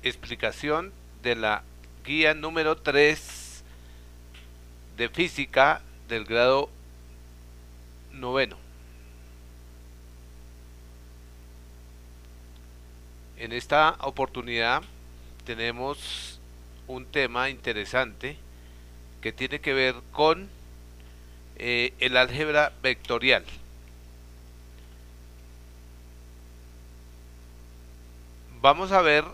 explicación de la guía número 3 de física del grado noveno. En esta oportunidad tenemos un tema interesante que tiene que ver con el álgebra vectorial. Vamos a ver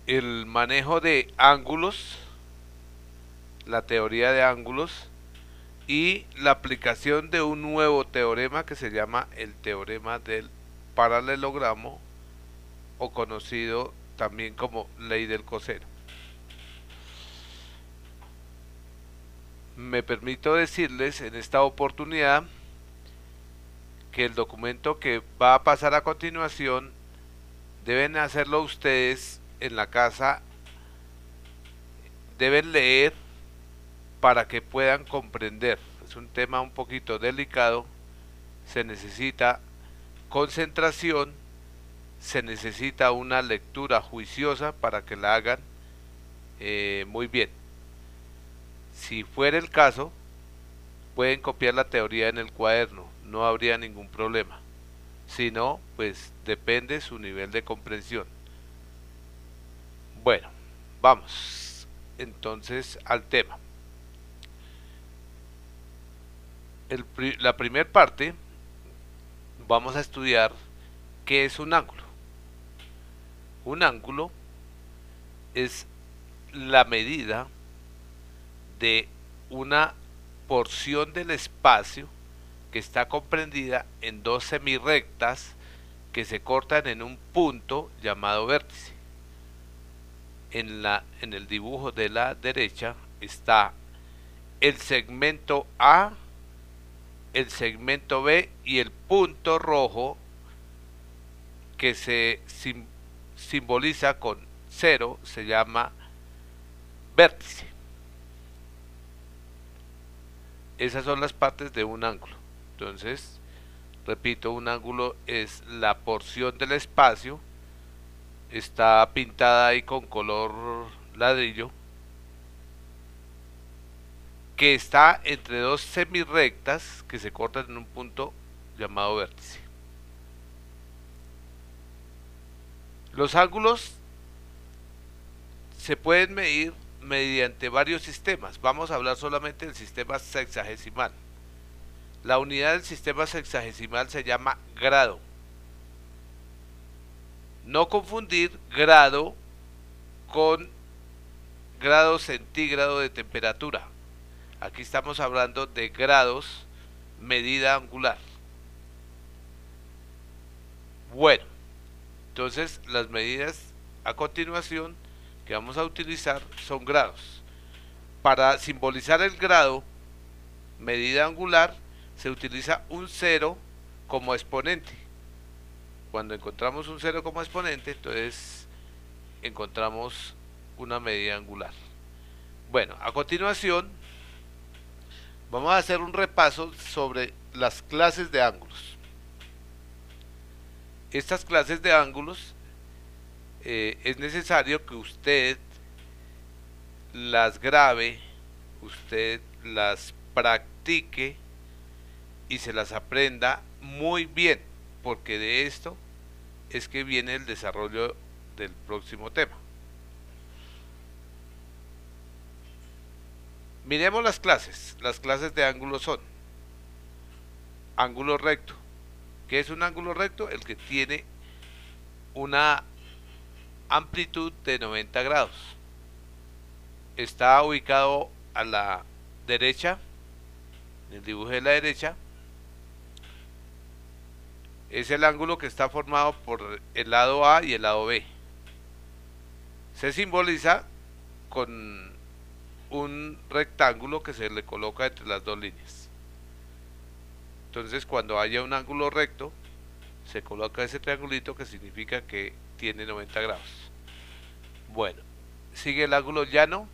el manejo de ángulos, la teoría de ángulos y la aplicación de un nuevo teorema que se llama el teorema del paralelogramo, o conocido también como ley del coseno. Me permito decirles en esta oportunidad que el documento que va a pasar a continuación deben hacerlo ustedes en la casa, deben leer para que puedan comprender. Es un tema un poquito delicado, se necesita concentración, se necesita una lectura juiciosa para que la hagan muy bien. Si fuera el caso, pueden copiar la teoría en el cuaderno, no habría ningún problema. Si no, pues depende su nivel de comprensión. Bueno, vamos entonces al tema. La primera parte vamos a estudiar qué es un ángulo. Un ángulo es la medida de una porción del espacio que está comprendida en dos semirrectas que se cortan en un punto llamado vértice. En el dibujo de la derecha está el segmento A, el segmento B y el punto rojo que se simboliza con 0 se llama vértice. Esas son las partes de un ángulo. Entonces, repito, un ángulo es la porción del espacio, está pintada ahí con color ladrillo, que está entre dos semirrectas que se cortan en un punto llamado vértice. Los ángulos se pueden medir mediante varios sistemas. Vamos a hablar solamente del sistema sexagesimal. La unidad del sistema sexagesimal se llama grado. No confundir grado con grado centígrado de temperatura. Aquí estamos hablando de grados, medida angular. Bueno, entonces las medidas a continuación que vamos a utilizar son grados. Para simbolizar el grado, medida angular, se utiliza un 0 como exponente. Cuando encontramos un 0 como exponente, entonces encontramos una medida angular. Bueno, a continuación vamos a hacer un repaso sobre las clases de ángulos. Estas clases de ángulos es necesario que usted las grabe, usted las practique y se las aprenda muy bien, porque de esto es que viene el desarrollo del próximo tema. Miremos las clases. Las clases de ángulos son ángulo recto. ¿Qué es un ángulo recto? El que tiene una amplitud de 90 grados. Está ubicado a la derecha, en el dibujo de la derecha. Es el ángulo que está formado por el lado A y el lado B. Se simboliza con un rectángulo que se le coloca entre las dos líneas. Entonces, cuando haya un ángulo recto, se coloca ese triangulito que significa que tiene 90 grados. Bueno, sigue el ángulo llano,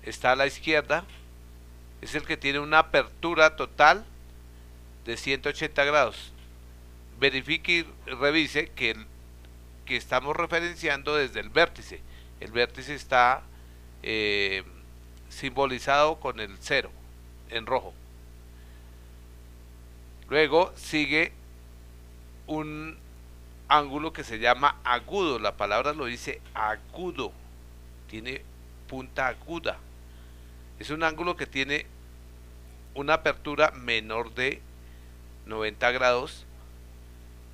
está a la izquierda, es el que tiene una apertura total de 180 grados. Verifique y revise que que estamos referenciando desde el vértice. El vértice está simbolizado con el 0 en rojo. Luego sigue un ángulo que se llama agudo. La palabra lo dice agudo. Tiene punta aguda. Es un ángulo que tiene una apertura menor de 90 grados.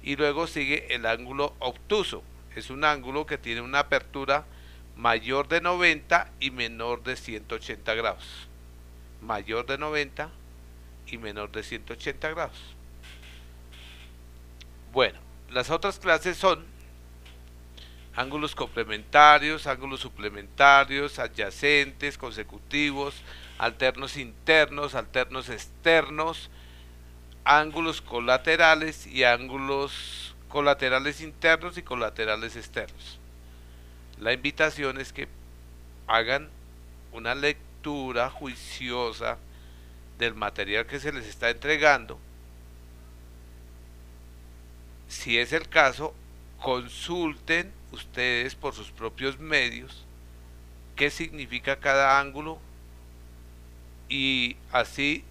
Y luego sigue el ángulo obtuso. Es un ángulo que tiene una apertura mayor de 90 y menor de 180 grados. Mayor de 90 y menor de 180 grados. Bueno, las otras clases son ángulos complementarios, ángulos suplementarios, adyacentes, consecutivos, alternos internos, alternos externos, ángulos colaterales y ángulos colaterales internos y colaterales externos. La invitación es que hagan una lectura juiciosa del material que se les está entregando. Si es el caso, consulten ustedes por sus propios medios qué significa cada ángulo y así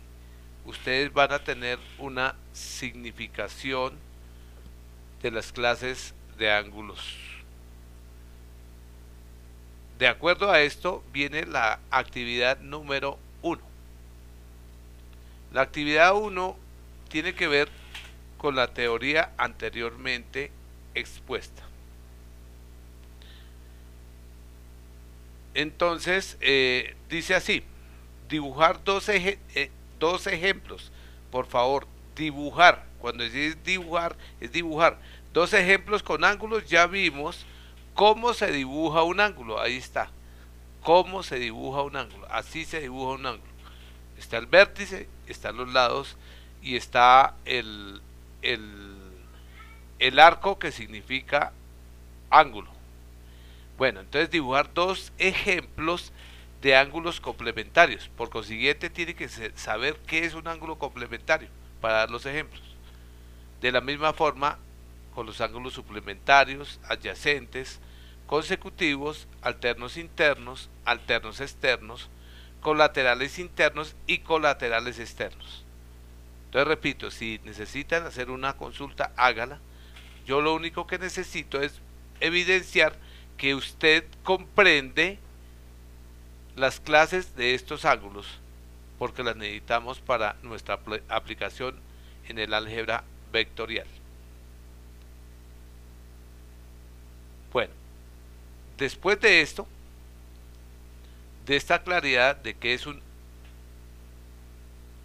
ustedes van a tener una significación de las clases de ángulos. De acuerdo a esto viene la actividad número 1. La actividad 1 tiene que ver con la teoría anteriormente expuesta. Entonces, dice así, dibujar dos ejemplos. Por favor, dibujar. Cuando decís dibujar, es dibujar. Dos ejemplos con ángulos. Ya vimos cómo se dibuja un ángulo. Ahí está. Cómo se dibuja un ángulo. Así se dibuja un ángulo. Está el vértice, están los lados y está el arco que significa ángulo. Bueno, entonces dibujar dos ejemplos de ángulos complementarios. Por consiguiente, tiene que saber qué es un ángulo complementario para dar los ejemplos. De la misma forma, con los ángulos suplementarios, adyacentes, consecutivos, alternos internos, alternos externos, colaterales internos y colaterales externos. Entonces repito, si necesitan hacer una consulta, hágala. Yo lo único que necesito es evidenciar que usted comprende las clases de estos ángulos, porque las necesitamos para nuestra aplicación en el álgebra vectorial. Bueno, después de esto, de esta claridad de qué es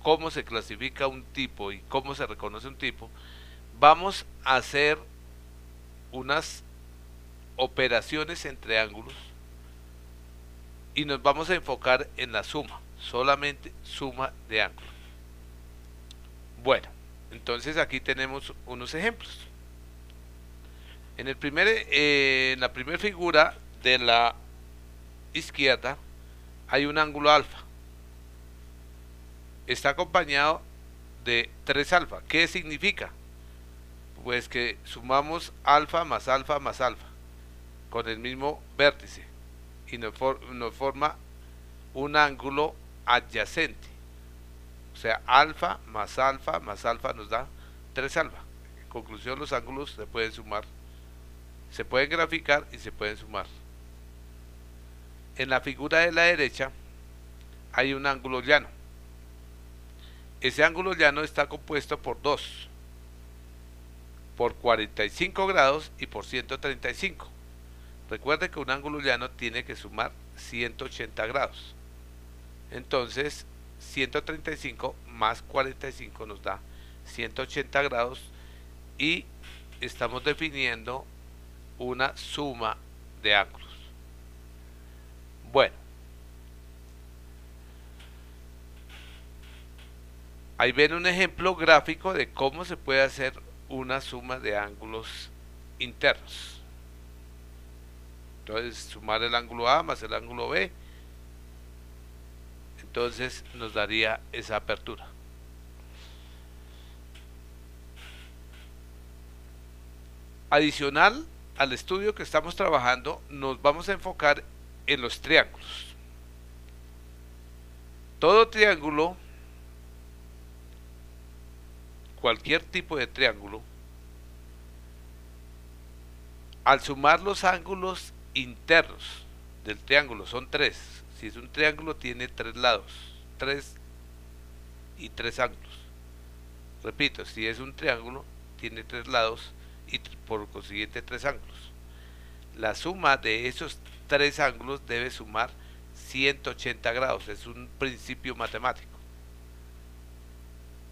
cómo se clasifica un tipo y cómo se reconoce un tipo, vamos a hacer unas operaciones entre ángulos y nos vamos a enfocar en la suma, solamente suma de ángulos. Bueno, entonces aquí tenemos unos ejemplos. En la primera figura de la izquierda hay un ángulo alfa. Está acompañado de 3 alfa. ¿Qué significa? Pues que sumamos alfa más alfa más alfa con el mismo vértice y nos forma un ángulo adyacente. O sea, alfa más alfa más alfa nos da 3 alfa. En conclusión, los ángulos se pueden sumar, se pueden graficar y se pueden sumar. En la figura de la derecha hay un ángulo llano. Ese ángulo llano está compuesto por 2, por 45 grados y por 135. Recuerde que un ángulo llano tiene que sumar 180 grados. Entonces, 135 más 45 nos da 180 grados y estamos definiendo una suma de ángulos. Bueno, ahí ven un ejemplo gráfico de cómo se puede hacer una suma de ángulos internos. Entonces, sumar el ángulo A más el ángulo B, entonces nos daría esa apertura. Adicional al estudio que estamos trabajando, nos vamos a enfocar en los triángulos. Todo triángulo, cualquier tipo de triángulo, al sumar los ángulos internos del triángulo, son 3. Si es un triángulo tiene 3 lados, 3 y 3 ángulos. Repito, si es un triángulo tiene 3 lados y por consiguiente 3 ángulos. La suma de esos 3 ángulos debe sumar 180 grados, es un principio matemático.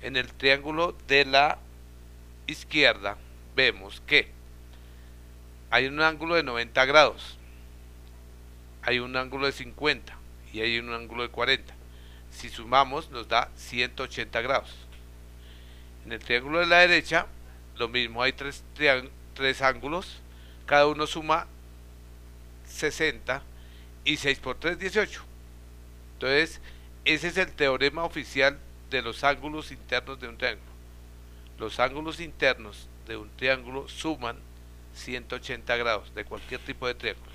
En el triángulo de la izquierda vemos que hay un ángulo de 90 grados, hay un ángulo de 50 y hay un ángulo de 40. Si sumamos nos da 180 grados. En el triángulo de la derecha lo mismo, hay 3 ángulos, cada uno suma 60 y 6 por 3, 18. Entonces ese es el teorema oficial de los ángulos internos de un triángulo. Los ángulos internos de un triángulo suman 180 grados de cualquier tipo de triángulo.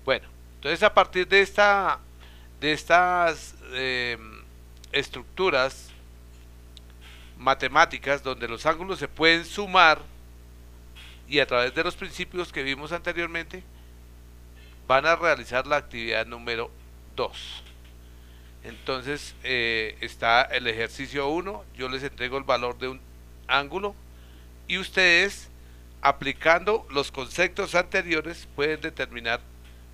Bueno, entonces a partir de estas estructuras matemáticas donde los ángulos se pueden sumar y a través de los principios que vimos anteriormente van a realizar la actividad número 2. Entonces está el ejercicio 1, yo les entrego el valor de un ángulo y ustedes, aplicando los conceptos anteriores, pueden determinar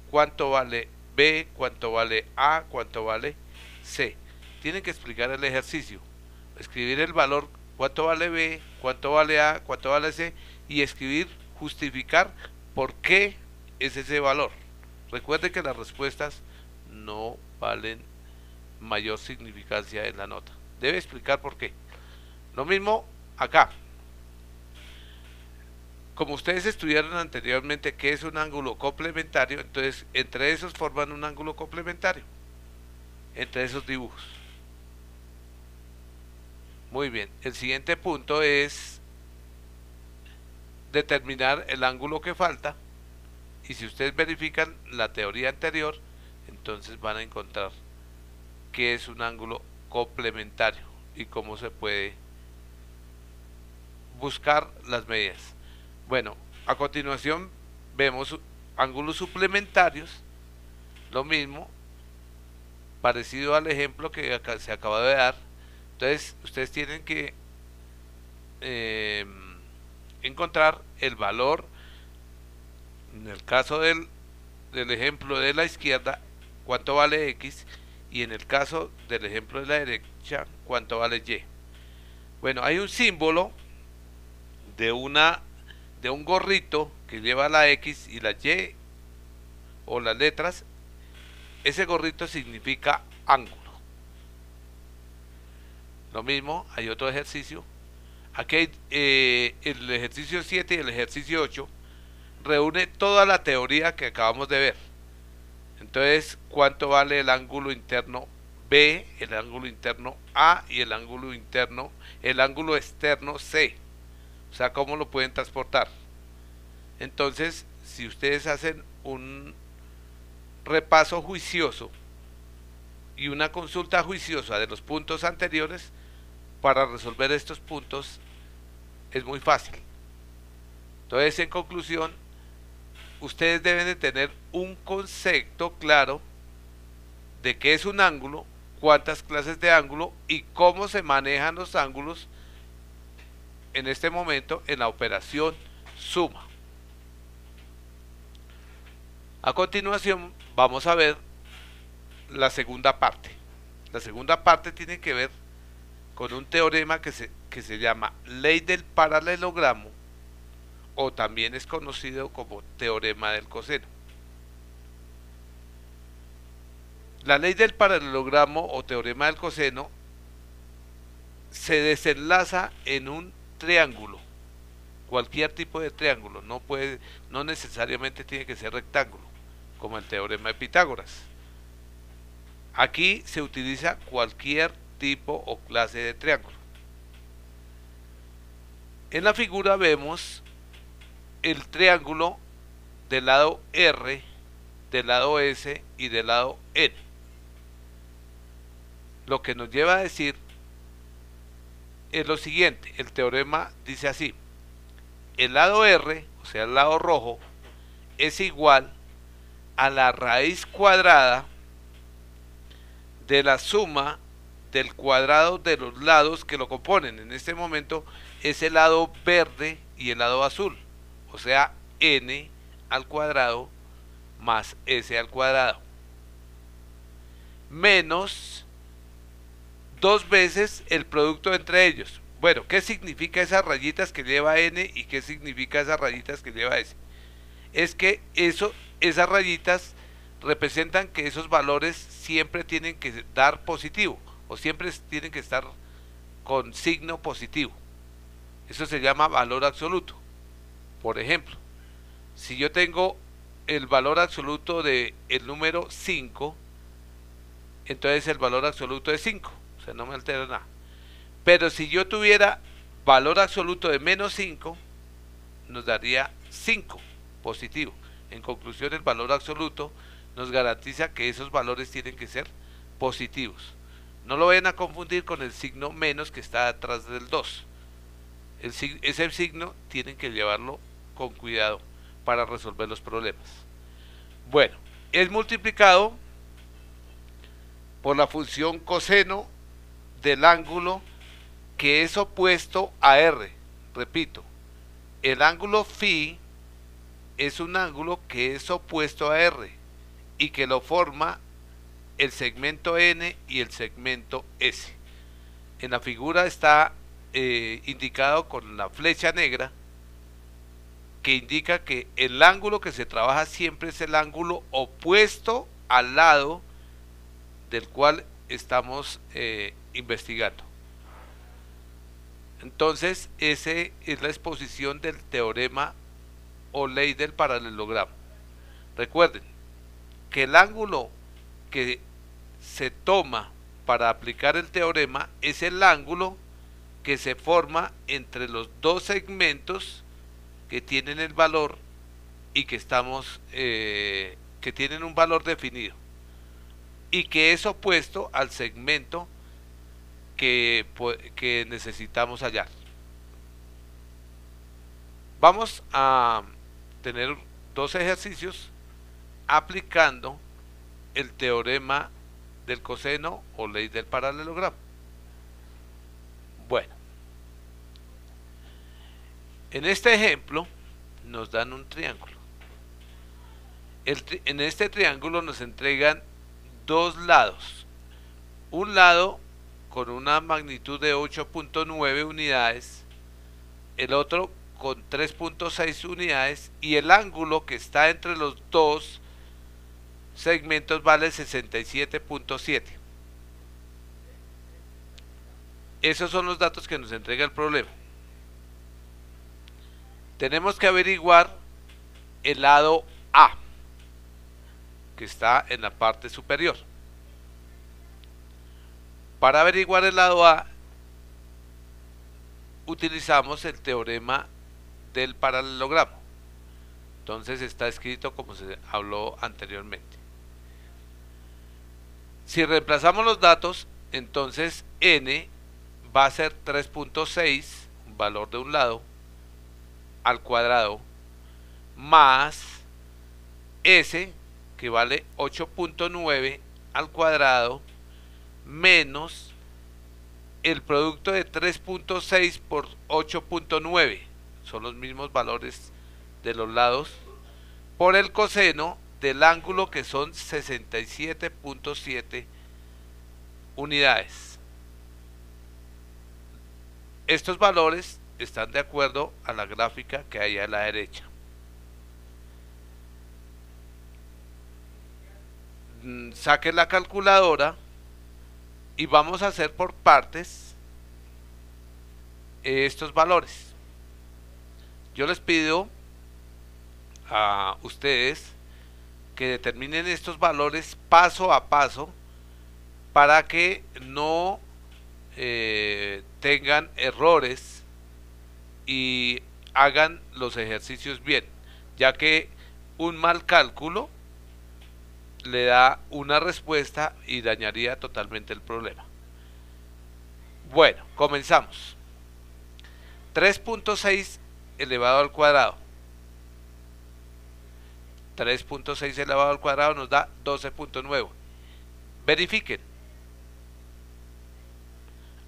cuánto vale B, cuánto vale A, cuánto vale C. Tienen que explicar el ejercicio, escribir el valor, cuánto vale B, cuánto vale A, cuánto vale C, y escribir, justificar por qué es ese valor. Recuerden que las respuestas no valen mayor significancia en la nota. Debe explicar por qué. Lo mismo acá. Como ustedes estudiaron anteriormente qué es un ángulo complementario, entonces entre esos forman un ángulo complementario, entre esos dibujos. Muy bien, el siguiente punto es determinar el ángulo que falta, y si ustedes verifican la teoría anterior, entonces van a encontrar qué es un ángulo complementario y cómo se puede buscar las medidas. Bueno, a continuación vemos ángulos suplementarios, lo mismo, parecido al ejemplo que acá se acaba de dar. Entonces ustedes tienen que encontrar el valor, en el caso del ejemplo de la izquierda, cuánto vale X, y en el caso del ejemplo de la derecha, cuánto vale Y. Bueno, hay un símbolo de un gorrito que lleva la X y la Y o las letras. Ese gorrito significa ángulo. Lo mismo, hay otro ejercicio. Aquí hay el ejercicio 7 y el ejercicio 8. Reúne toda la teoría que acabamos de ver. Entonces, ¿cuánto vale el ángulo interno B, el ángulo interno A y el ángulo externo C? O sea, ¿cómo lo pueden transportar? Entonces, si ustedes hacen un repaso juicioso y una consulta juiciosa de los puntos anteriores para resolver estos puntos, es muy fácil. Entonces, en conclusión, ustedes deben de tener un concepto claro de qué es un ángulo, cuántas clases de ángulo y cómo se manejan los ángulos en este momento en la operación suma. A continuación vamos a ver la segunda parte. La segunda parte tiene que ver con un teorema que se llama ley del paralelogramo, o también es conocido como teorema del coseno. La ley del paralelogramo o teorema del coseno se desenlaza en un triángulo, cualquier tipo de triángulo, no necesariamente tiene que ser rectángulo, como el teorema de Pitágoras. Aquí se utiliza cualquier tipo o clase de triángulo. En la figura vemos el triángulo del lado R, del lado S y del lado N. Lo que nos lleva a decir es lo siguiente, el teorema dice así: el lado R, o sea el lado rojo, es igual a la raíz cuadrada de la suma del cuadrado de los lados que lo componen. En este momento es el lado verde y el lado azul, o sea n al cuadrado más s al cuadrado, menos 2 veces el producto entre ellos. Bueno, ¿qué significa esas rayitas que lleva n y qué significa esas rayitas que lleva s? Es que esas rayitas representan que esos valores siempre tienen que dar positivo, o siempre tienen que estar con signo positivo. Eso se llama valor absoluto. Por ejemplo, si yo tengo el valor absoluto de el número 5, entonces el valor absoluto es 5, o sea, no me altera nada. Pero si yo tuviera valor absoluto de menos 5, nos daría 5 positivo. En conclusión, el valor absoluto nos garantiza que esos valores tienen que ser positivos. No lo vayan a confundir con el signo menos que está atrás del 2. Ese signo tienen que llevarlo con cuidado para resolver los problemas. Bueno, es multiplicado por la función coseno del ángulo que es opuesto a R. Repito, el ángulo φ es un ángulo que es opuesto a R y que lo forma el segmento N y el segmento S. En la figura está indicado con la flecha negra, que indica que el ángulo que se trabaja siempre es el ángulo opuesto al lado del cual estamos investigando. Entonces, esa es la exposición del teorema o ley del paralelogramo. Recuerden que el ángulo que se toma para aplicar el teorema es el ángulo que se forma entre los dos segmentos que tienen el valor y que tienen un valor definido y que es opuesto al segmento que necesitamos hallar. Vamos a tener dos ejercicios aplicando el teorema del coseno o ley del paralelogramo. Bueno, en este ejemplo nos dan un triángulo. En este triángulo nos entregan dos lados. Un lado con una magnitud de 8.9 unidades, el otro con 3.6 unidades, y el ángulo que está entre los dos segmentos vale 67.7. Esos son los datos que nos entrega el problema. Tenemos que averiguar el lado A, que está en la parte superior. Para averiguar el lado A, utilizamos el teorema del paralelogramo. Entonces está escrito como se habló anteriormente. Si reemplazamos los datos, entonces n va a ser 3.6, valor de un lado, al cuadrado, más s, que vale 8.9 al cuadrado, menos el producto de 3.6 por 8.9, son los mismos valores de los lados, por el coseno del ángulo, que son 67.7 unidades. Estos valores están de acuerdo a la gráfica que hay a la derecha. Saquen la calculadora y vamos a hacer por partes estos valores. Yo les pido a ustedes que determinen estos valores paso a paso para que no tengan errores y hagan los ejercicios bien, ya que un mal cálculo le da una respuesta y dañaría totalmente el problema. Bueno, comenzamos. 3.6 elevado al cuadrado. 3.6 elevado al cuadrado nos da 12.9. Verifiquen.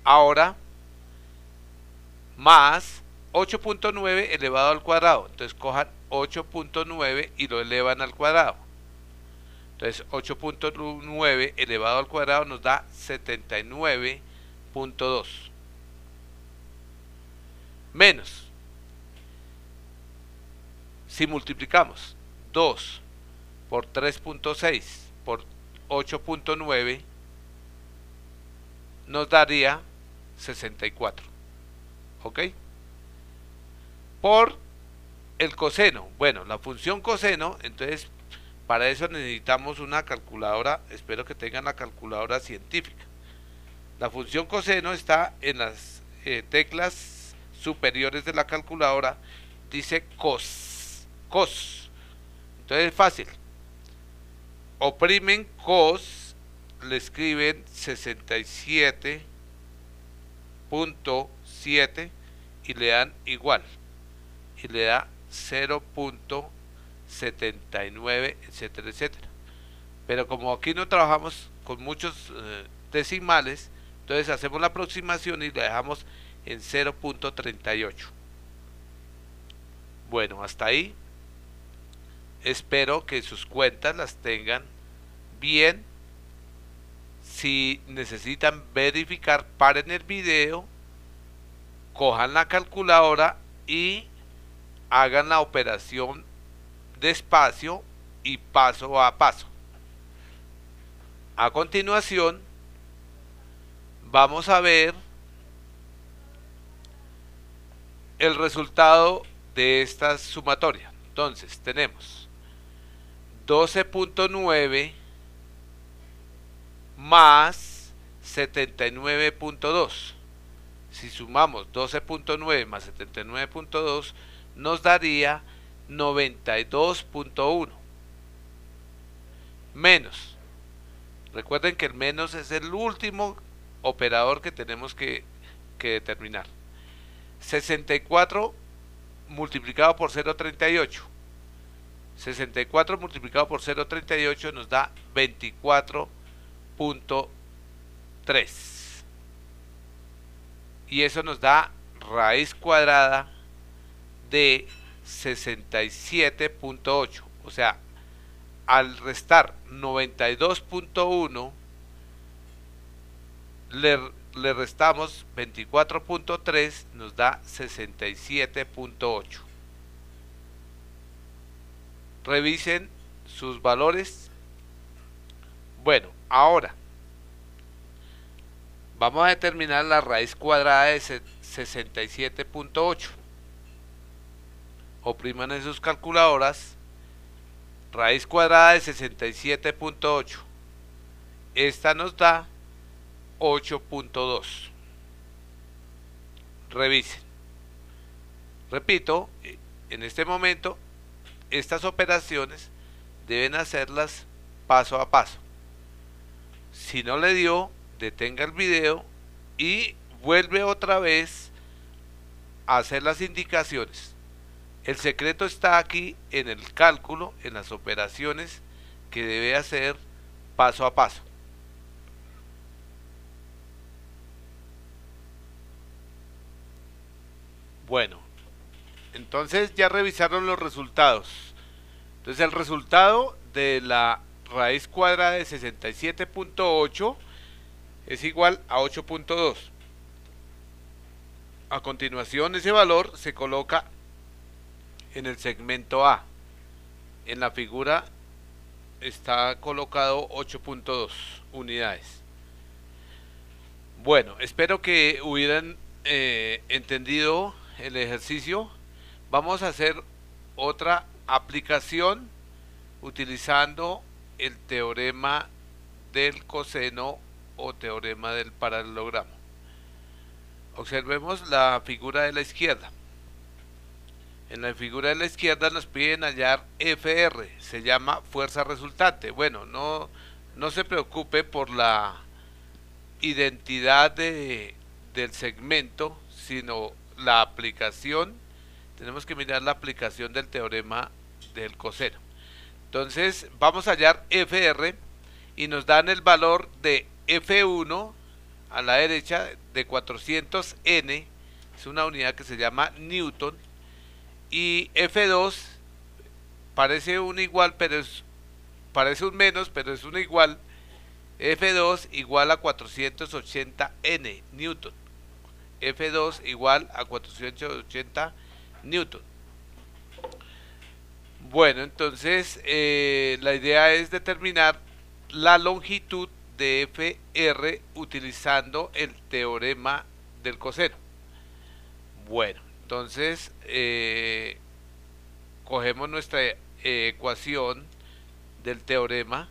Ahora, más 8.9 elevado al cuadrado. Entonces cojan 8.9 y lo elevan al cuadrado. Entonces 8.9 elevado al cuadrado nos da 79.2. Menos, si multiplicamos 2 por 3.6 por 8.9, nos daría 64. ¿Ok? Por el coseno. Bueno, la función coseno, entonces para eso necesitamos una calculadora. Espero que tengan la calculadora científica. La función coseno está en las teclas superiores de la calculadora. Dice cos. Entonces es fácil. Oprimen cos, le escriben 67.7 y le dan igual. Y le da 0.79, etcétera, etcétera. Pero como aquí no trabajamos con muchos decimales, entonces hacemos la aproximación y la dejamos en 0.38. Bueno, hasta ahí. Espero que sus cuentas las tengan bien. Si necesitan verificar, paren el video, cojan la calculadora y hagan la operación despacio y paso a paso. A continuación, vamos a ver el resultado de esta sumatoria. Entonces tenemos 12.9 más 79.2. Si sumamos 12.9 más 79.2 nos daría 92.1. Menos, recuerden que el menos es el último operador que tenemos que determinar. 64 multiplicado por 0.38. 64 multiplicado por 0.38 nos da 24.3. Y eso nos da raíz cuadrada de 67.8. O sea, al restar 92.1 le restamos 24.3, nos da 67.8. Revisen sus valores. Bueno, ahora vamos a determinar la raíz cuadrada de 67.8. Opriman en sus calculadoras. Raíz cuadrada de 67.8. Esta nos da 8.2. Revisen. Repito, en este momento estas operaciones deben hacerlas paso a paso. Si no le dio, detenga el video y vuelve otra vez a hacer las indicaciones. El secreto está aquí en el cálculo, en las operaciones que debe hacer paso a paso. Bueno, entonces ya revisaron los resultados. Entonces el resultado de la raíz cuadrada de 67.8 es igual a 8.2. A continuación ese valor se coloca en el segmento A. En la figura está colocado 8.2 unidades. Bueno, espero que hubieran entendido el ejercicio. Vamos a hacer otra aplicación utilizando el teorema del coseno o teorema del paralelogramo. Observemos la figura de la izquierda. En la figura de la izquierda nos piden hallar FR, se llama fuerza resultante. Bueno, no se preocupe por la identidad del segmento, sino la aplicación. Tenemos que mirar la aplicación del teorema del coseno. Entonces vamos a hallar FR y nos dan el valor de F1 a la derecha de 400N, es una unidad que se llama Newton, y F2 parece un igual, parece un menos, pero es un igual. F2 igual a 480N Newton. F2 igual a 480 Newton. Bueno, entonces la idea es determinar la longitud de FR utilizando el teorema del coseno. Bueno, entonces cogemos nuestra ecuación del teorema.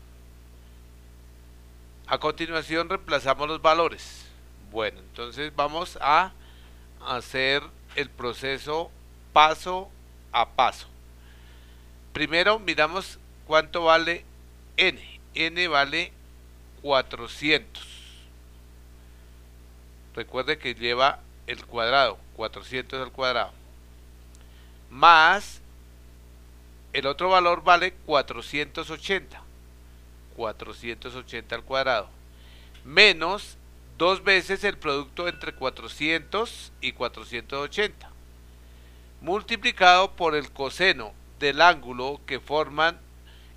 A continuación reemplazamos los valores. Bueno, entonces vamos a hacer el proceso paso a paso. Primero miramos cuánto vale n. N vale 400. Recuerde que lleva el cuadrado, 400 al cuadrado. Más el otro valor vale 480. 480 al cuadrado. Menos 2 veces el producto entre 400 y 480. Multiplicado por el coseno del ángulo que forman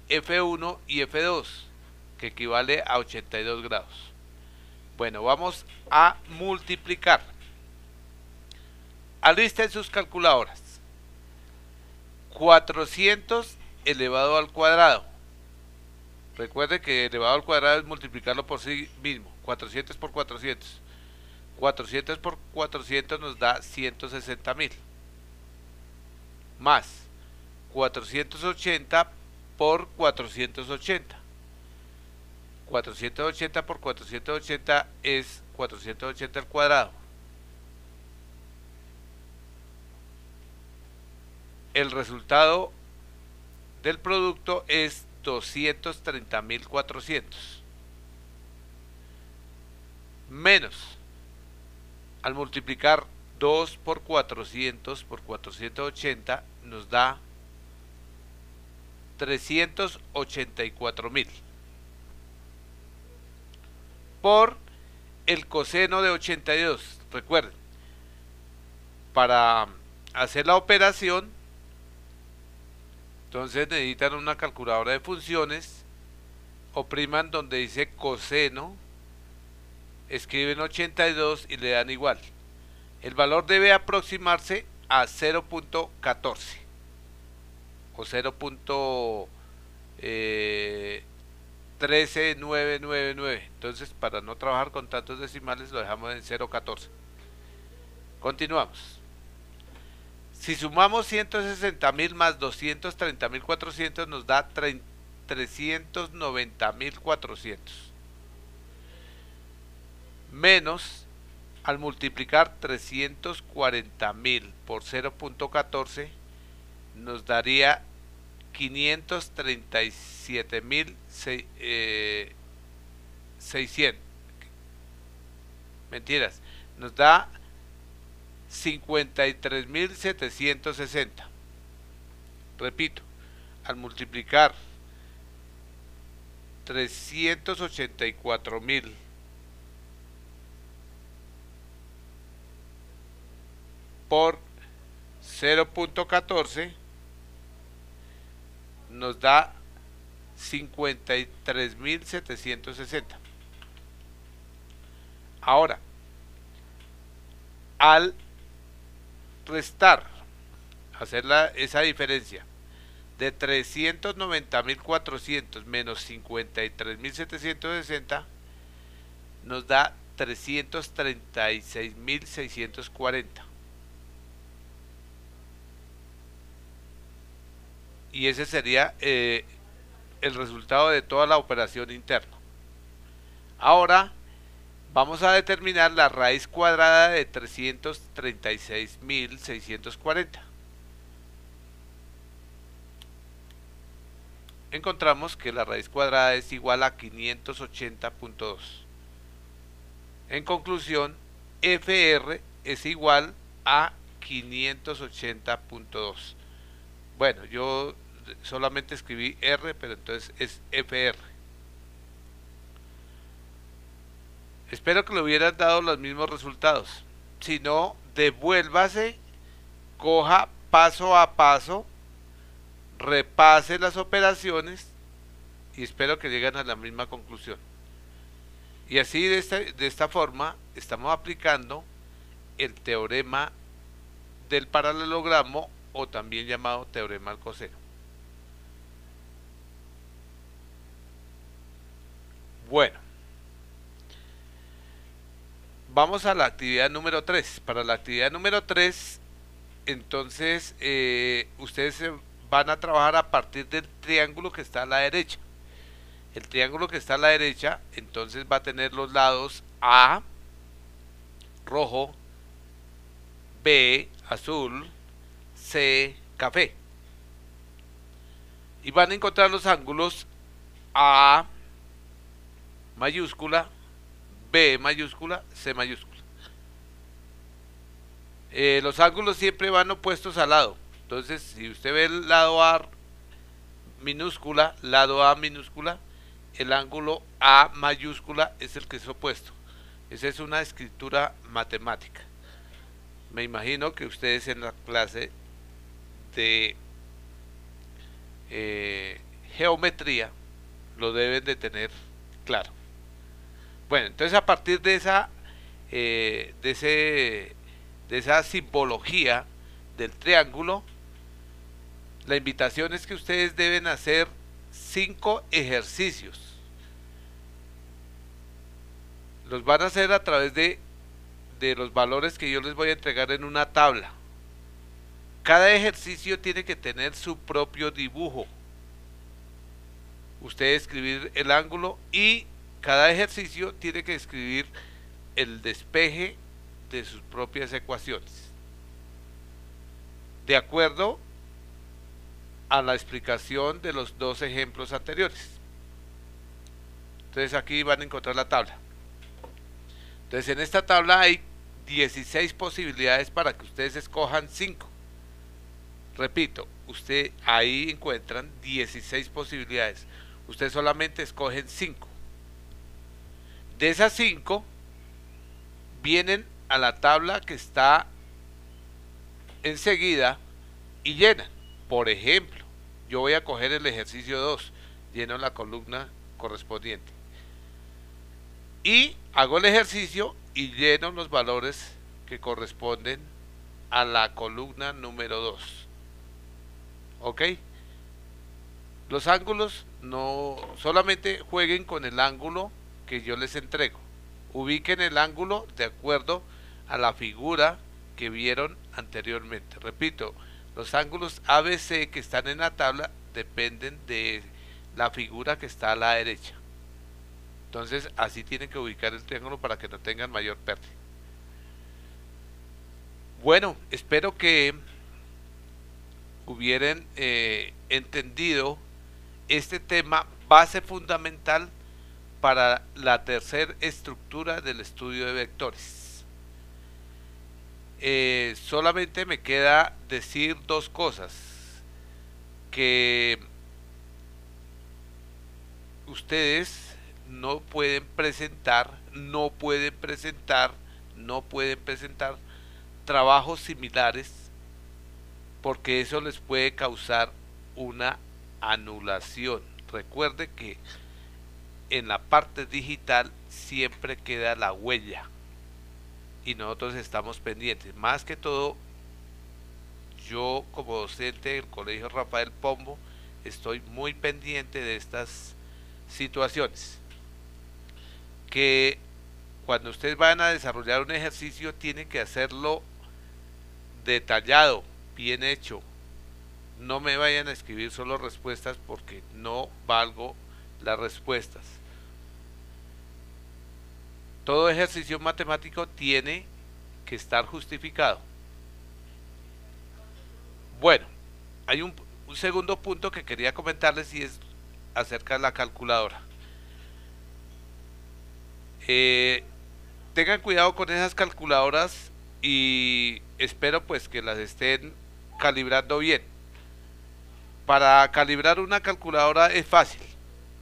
F1 y F2, que equivale a 82 grados. Bueno, vamos a multiplicar. Alisten sus calculadoras. 400 elevado al cuadrado. Recuerde que elevado al cuadrado es multiplicarlo por sí mismo. 400 por 400. 400 por 400 nos da 160.000. Más 480 por 480. 480 por 480 es 480 al cuadrado. El resultado del producto es 230.400. Menos, al multiplicar 2 por 400 por 480 nos da 384.000. Por el coseno de 82. Recuerden, para hacer la operación, entonces necesitan una calculadora de funciones, opriman donde dice coseno, escriben 82 y le dan igual. El valor debe aproximarse a 0.14 o 0.13999. Entonces, para no trabajar con tantos decimales, lo dejamos en 0.14. Continuamos. Si sumamos 160.000 más 230.400 nos da 390.400. Menos, al multiplicar 340.000 por 0.14 nos daría 537.600. Mentiras, nos da 53.760. Repito, al multiplicar 384.000 por 0.14 nos da 53.760. Ahora, al restar, hacer esa diferencia de 390.400 menos 53.760 nos da 336.640. Y ese sería el resultado de toda la operación interna. Ahora vamos a determinar la raíz cuadrada de 336.640. encontramos que la raíz cuadrada es igual a 580.2. En conclusión, FR es igual a 580.2. Bueno, yo solamente escribí R, pero entonces es FR. Espero que le hubieran dado los mismos resultados. Si no, devuélvase, coja paso a paso, repase las operaciones y espero que lleguen a la misma conclusión. Y así de esta forma estamos aplicando el teorema del paralelogramo, o también llamado teorema del coseno. Bueno, vamos a la actividad número 3. Para la actividad número 3, entonces ustedes van a trabajar a partir del triángulo que está a la derecha. El triángulo que está a la derecha, entonces va a tener los lados A, rojo, B, azul, C, café. Y van a encontrar los ángulos A mayúscula, B mayúscula, C mayúscula. Los ángulos siempre van opuestos al lado. Entonces, si usted ve el lado A minúscula, el ángulo A mayúscula es el que es opuesto. Esa es una escritura matemática. Me imagino que ustedes en la clase de geometría lo deben de tener claro. Bueno, entonces a partir de esa simbología del triángulo, la invitación es que ustedes deben hacer 5 ejercicios. Los van a hacer a través de los valores que yo les voy a entregar en una tabla. Cada ejercicio tiene que tener su propio dibujo. Usted escribir el ángulo y cada ejercicio tiene que escribir el despeje de sus propias ecuaciones, de acuerdo a la explicación de los 2 ejemplos anteriores. Entonces aquí van a encontrar la tabla. Entonces en esta tabla hay 16 posibilidades para que ustedes escojan 5. Repito, usted ahí encuentran 16 posibilidades. Usted solamente escogen 5. De esas 5 vienen a la tabla que está enseguida y llenan. Por ejemplo, yo voy a coger el ejercicio 2, lleno la columna correspondiente. Y hago el ejercicio y lleno los valores que corresponden a la columna número 2. ¿Ok? Los ángulos no solamente jueguen con el ángulo que yo les entrego. Ubiquen el ángulo de acuerdo a la figura que vieron anteriormente. Repito, los ángulos ABC que están en la tabla dependen de la figura que está a la derecha. Entonces así tienen que ubicar el triángulo para que no tengan mayor pérdida. Bueno, espero que hubieran entendido este tema base fundamental para la tercera estructura del estudio de vectores. Solamente me queda decir 2 cosas: que ustedes no pueden presentar trabajos similares, porque eso les puede causar una anulación. Recuerde que en la parte digital siempre queda la huella y nosotros estamos pendientes. Más que todo, yo como docente del Colegio Rafael Pombo estoy muy pendiente de estas situaciones, que cuando ustedes van a desarrollar un ejercicio tienen que hacerlo detallado, bien hecho. No me vayan a escribir solo respuestas, porque no valgo las respuestas. Todo ejercicio matemático tiene que estar justificado. Bueno, hay un segundo punto que quería comentarles, y es acerca de la calculadora. Tengan cuidado con esas calculadoras y espero pues que las estén calibrando bien. Para calibrar una calculadora es fácil.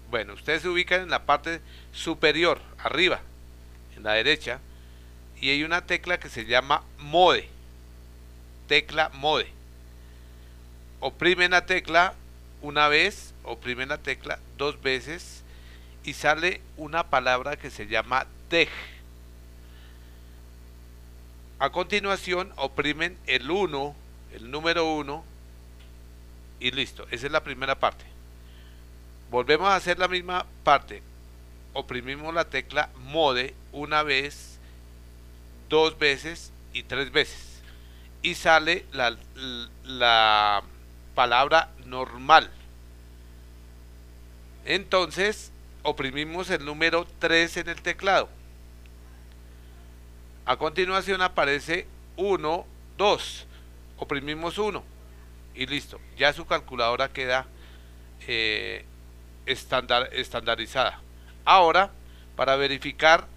Bueno, ustedes se ubican en la parte superior, arriba, en la derecha, y hay una tecla que se llama Mode. Tecla Mode. Oprimen la tecla una vez, oprimen la tecla dos veces y sale una palabra que se llama DEG. A continuación oprimen el 1, el número 1 y listo. Esa es la primera parte. Volvemos a hacer la misma parte. Oprimimos la tecla Mode una vez, dos veces y tres veces. Y sale la palabra normal. Entonces oprimimos el número 3 en el teclado. A continuación aparece 1, 2. Oprimimos 1 y listo. Ya su calculadora queda estandarizada. Ahora, para verificar,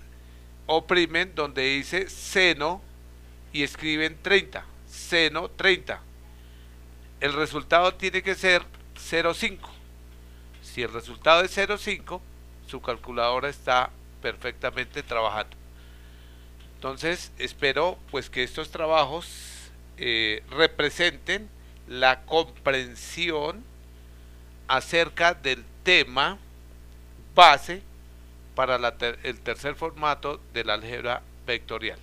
oprimen donde dice seno y escriben 30. Seno 30. El resultado tiene que ser 0,5. Si el resultado es 0,5, su calculadora está perfectamente trabajando. Entonces espero pues que estos trabajos representen la comprensión acerca del tema base para el tercer formato de la álgebra vectorial.